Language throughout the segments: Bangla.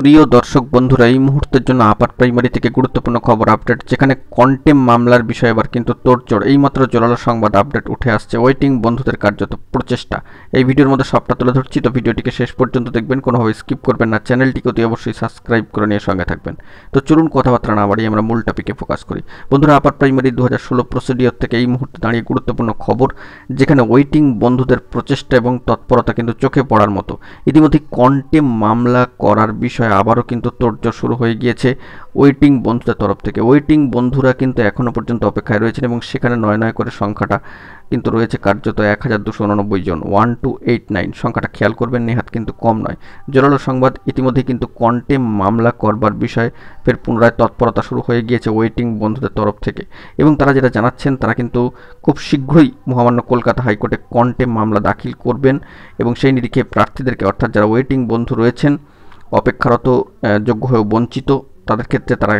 প্রিয় দর্শক বন্ধুরা, এই মুহূর্তের জন্য আপার প্রাইমারি থেকে গুরুত্বপূর্ণ খবর আপডেট, যেখানে কন্টেম মামলার বিষয়ে এবার কিন্তু তোড়জোড়। এইমাত্র জোরালো সংবাদ আপডেট উঠে আসছে, ওয়েটিং বন্ধুদের কার্যত প্রচেষ্টা। এই ভিডিওর মধ্যে সবটা তুলে ধরছি, তো ভিডিওটিকে শেষ পর্যন্ত দেখবেন, কোনোভাবে স্কিপ করবেন না। চ্যানেলটিকে অতি অবশ্যই সাবস্ক্রাইব করে নিয়ে সঙ্গে থাকবেন। তো চলুন কথাবার্তা না বাড়িয়ে আমরা মূল টপিকে ফোকাস করি। বন্ধুরা, আপার প্রাইমারি 2016 প্রসিডিওর থেকে এই মুহূর্তে দাঁড়িয়ে গুরুত্বপূর্ণ খবর, যেখানে ওয়েটিং বন্ধুদের প্রচেষ্টা এবং তৎপরতা কিন্তু চোখে পড়ার মতো। ইতিমধ্যে কন্টেম মামলা করার বিষয়ে আবারও কিন্তু তোড়জোড় শুরু হয়ে গিয়েছে ওয়েটিং বন্ধুদের তরফ থেকে। ওয়েটিং বন্ধুরা কিন্তু এখনও পর্যন্ত অপেক্ষায় রয়েছেন এবং সেখানে নয় নয় করে সংখ্যাটা কিন্তু রয়েছে কার্যত 1289 জন, 1289 সংখ্যাটা খেয়াল করবেন, নেহাত কিন্তু কম নয়। জোরালো সংবাদ, ইতিমধ্যেই কিন্তু কন্টেম মামলা করবার বিষয়ে ফের পুনরায় তৎপরতা শুরু হয়ে গিয়েছে ওয়েটিং বন্ধুদের তরফ থেকে। এবং তারা যেটা জানাচ্ছেন, তারা কিন্তু খুব শীঘ্রই মহামান্য কলকাতা হাইকোর্টে কন্টেম মামলা দাখিল করবেন এবং সেই নিরিখে প্রার্থীদেরকে, অর্থাৎ যারা ওয়েটিং বন্ধু রয়েছেন, অপেক্ষারত, যোগ্য হয়েও বঞ্চিত, তাদের ক্ষেত্রে তারা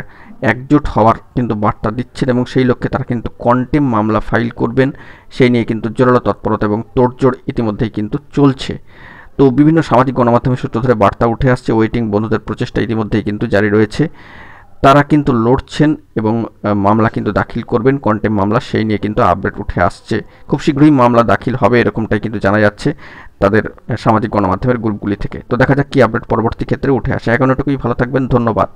একজোট হওয়ার কিন্তু বার্তা দিচ্ছেন এবং সেই লক্ষ্যে তারা কিন্তু কন্টেম মামলা ফাইল করবেন। সেই নিয়ে কিন্তু জোরালো তৎপরতা এবং তোড়জোড় ইতিমধ্যেই কিন্তু চলছে। তো বিভিন্ন সামাজিক গণমাধ্যমের সূত্র ধরে বার্তা উঠে আসছে, ওয়েটিং বন্ধুদের প্রচেষ্টা ইতিমধ্যেই কিন্তু জারি রয়েছে। তারা কিন্তু লড়ছেন এবং মামলা কিন্তু দাখিল করবেন, কন্টেম মামলা, সেই নিয়ে কিন্তু আপডেট উঠে আসছে। খুব শীঘ্রই মামলা দাখিল হবে এরকমটাই কিন্তু জানা যাচ্ছে তাদের সামাজিক গণমাধ্যমের গ্রুপগুলি থেকে। তো দেখা যাক কি আপডেট পরবর্তী ক্ষেত্রে উঠে আসে। এখন এটুকুই, ভালো থাকবেন, ধন্যবাদ।